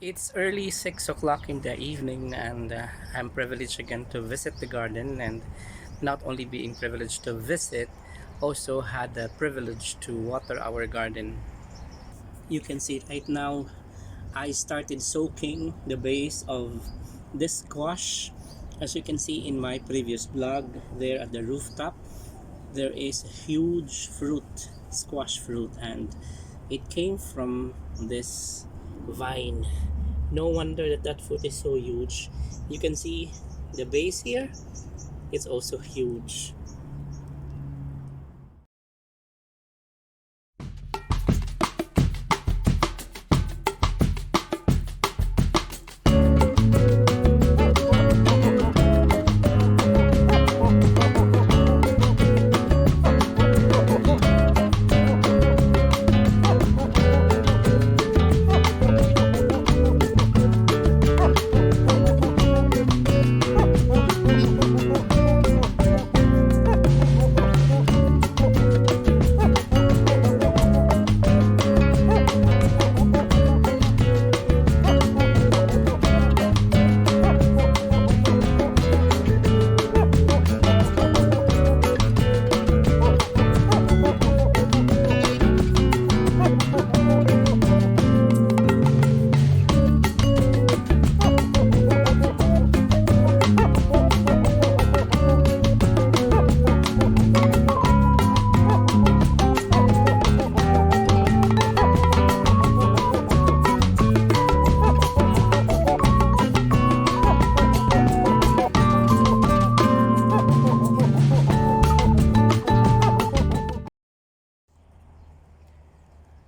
It's early 6 o'clock in the evening, and I'm privileged again to visit the garden. And not only being privileged to visit, also had the privilege to water our garden. You can see right now, I started soaking the base of this squash. As you can see in my previous vlog, there at the rooftop, there is a huge fruit, squash fruit, and it came from this vine. No wonder that that fruit is so huge. You can see the base here, it's also huge.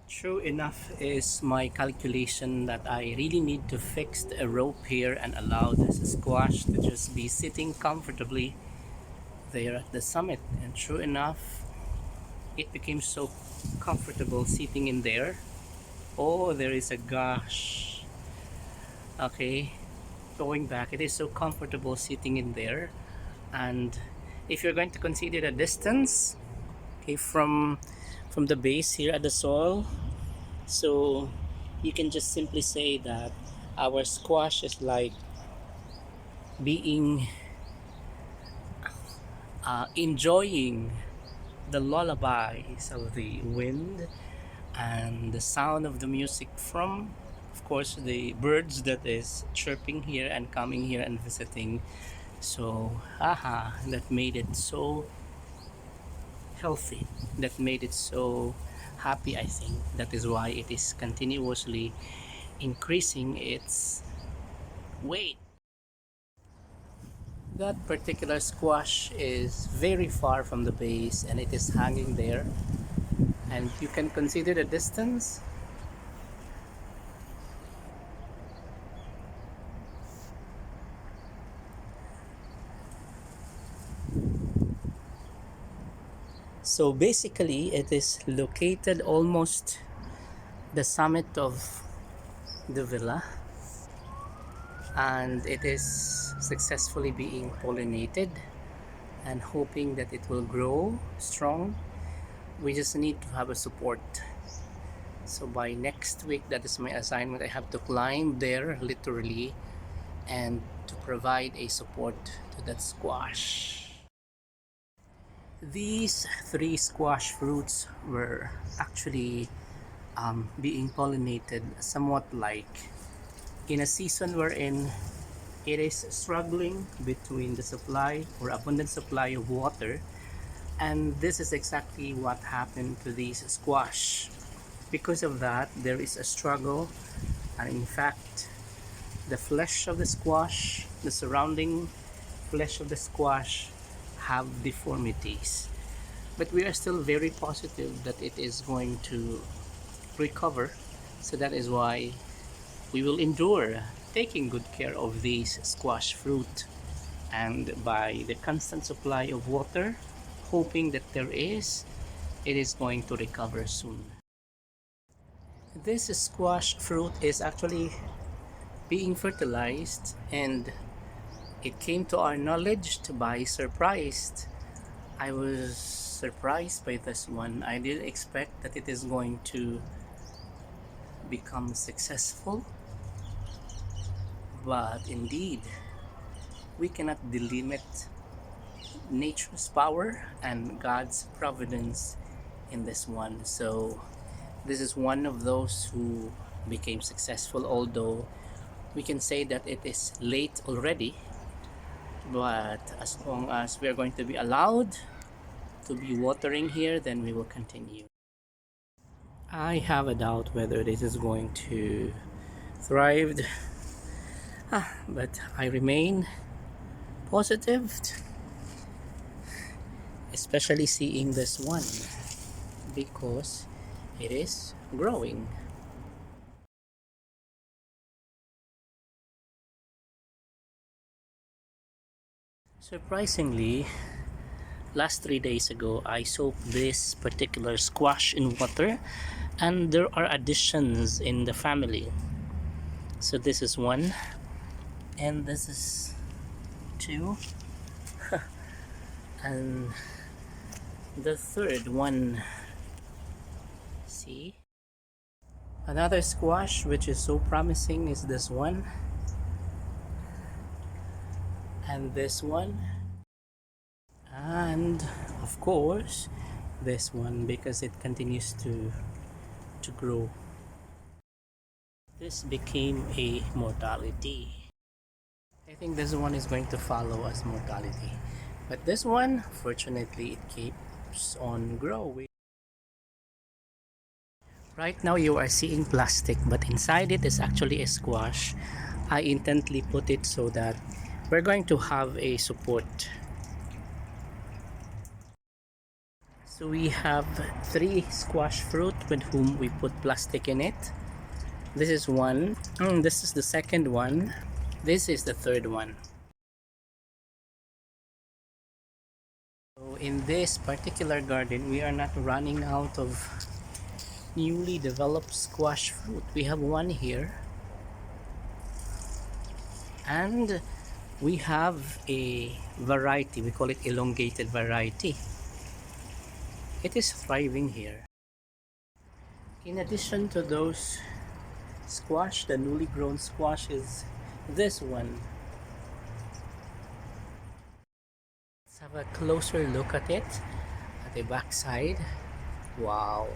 True enough is my calculation that I really need to fix a rope here and allow this squash to just be sitting comfortably there at the summit. And true enough, it became so comfortable sitting in there. Oh, there is a gosh. Okay, going back, it is so comfortable sitting in there. And if you're going to consider the distance, okay, from the base here at the soil, so you can just simply say that our squash is like being enjoying the lullabies of the wind and the sound of the music from, of course, the birds that is chirping here and coming here and visiting. So that made it so healthy, that made it so happy. I think that is why it is continuously increasing its weight. That particular squash is very far from the base and it is hanging there, and you can consider the distance. So basically it is located almost the summit of the villa, and it is successfully being pollinated and hoping that it will grow strong. We just need to have a support. So by next week, that is my assignment, I have to climb there literally and to provide a support to that squash. These three squash fruits were actually being pollinated somewhat like in a season wherein it is struggling between the supply or abundant supply of water, and this is exactly what happened to these squash. Because of that, there is a struggle, and in fact the flesh of the squash, the surrounding flesh of the squash have deformities, but we are still very positive that it is going to recover. So that is why we will endure taking good care of these squash fruit, and by the constant supply of water, hoping that it is going to recover soon. This squash fruit is actually being fertilized, and it came to our knowledge by surprise. I was surprised by this one. I didn't expect that it is going to become successful. But indeed, we cannot delimit nature's power and God's providence in this one. So this is one of those who became successful, although we can say that it is late already. But as long as we are going to be allowed to be watering here, then we will continue. I have a doubt whether this is going to thrive, but I remain positive, especially seeing this one because it is growing. Surprisingly, last 3 days ago I soaked this particular squash in water, and there are additions in the family. So this is one, and this is two, and the third one. See, another squash which is so promising is this one, and this one, and of course this one, because it continues to grow. This became a mortality. I think this one is going to follow as mortality, but this one, fortunately, it keeps on growing. Right now you are seeing plastic, but inside it is actually a squash. I intently put it so that we're going to have a support. So we have 3 squash fruit with whom we put plastic in it. This is one. This is the second one. This is the third one. So in this particular garden, we are not running out of newly developed squash fruit. We have one here, and we have a variety. We call it elongated variety. It is thriving here. In addition to those squash, the newly grown squash is this one. Let's have a closer look at it at the back side. Wow.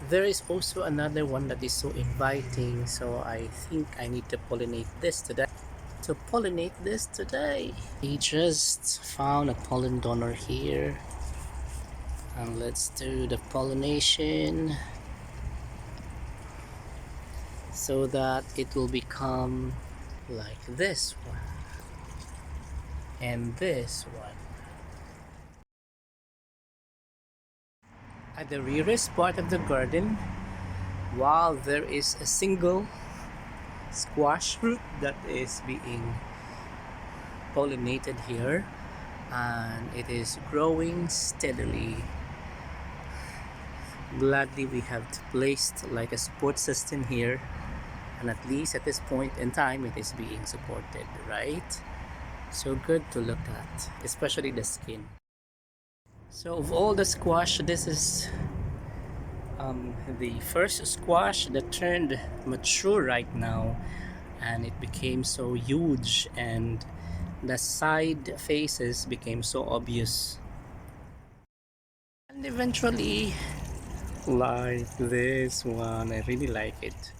There is also another one that is so inviting, so I think I need to pollinate this today. We just found a pollen donor here, and let's do the pollination so that it will become like this one and this one. At the rearest part of the garden, while there is a single squash fruit that is being pollinated here, and it is growing steadily. Gladly we have placed like a support system here, and at least at this point in time it is being supported, right? So good to look at, especially the skin. So of all the squash, this is the first squash that turned mature right now, and it became so huge and the side faces became so obvious, and eventually like this one, I really like it.